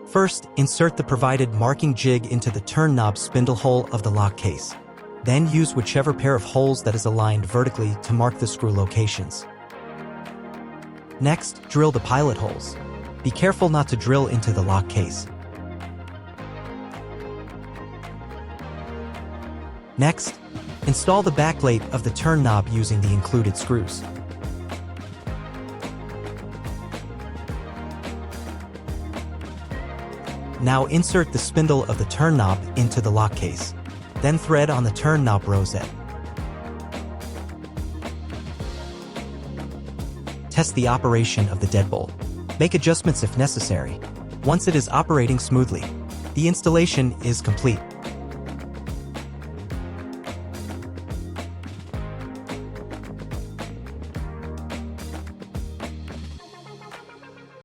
First, insert the provided marking jig into the turn knob spindle hole of the lock case. Then use whichever pair of holes that is aligned vertically to mark the screw locations. Next, drill the pilot holes. Be careful not to drill into the lock case. Next, install the backplate of the turn knob using the included screws. Now insert the spindle of the turn knob into the lock case. Then thread on the turn knob rosette. Test the operation of the deadbolt. Make adjustments if necessary. Once it is operating smoothly, the installation is complete.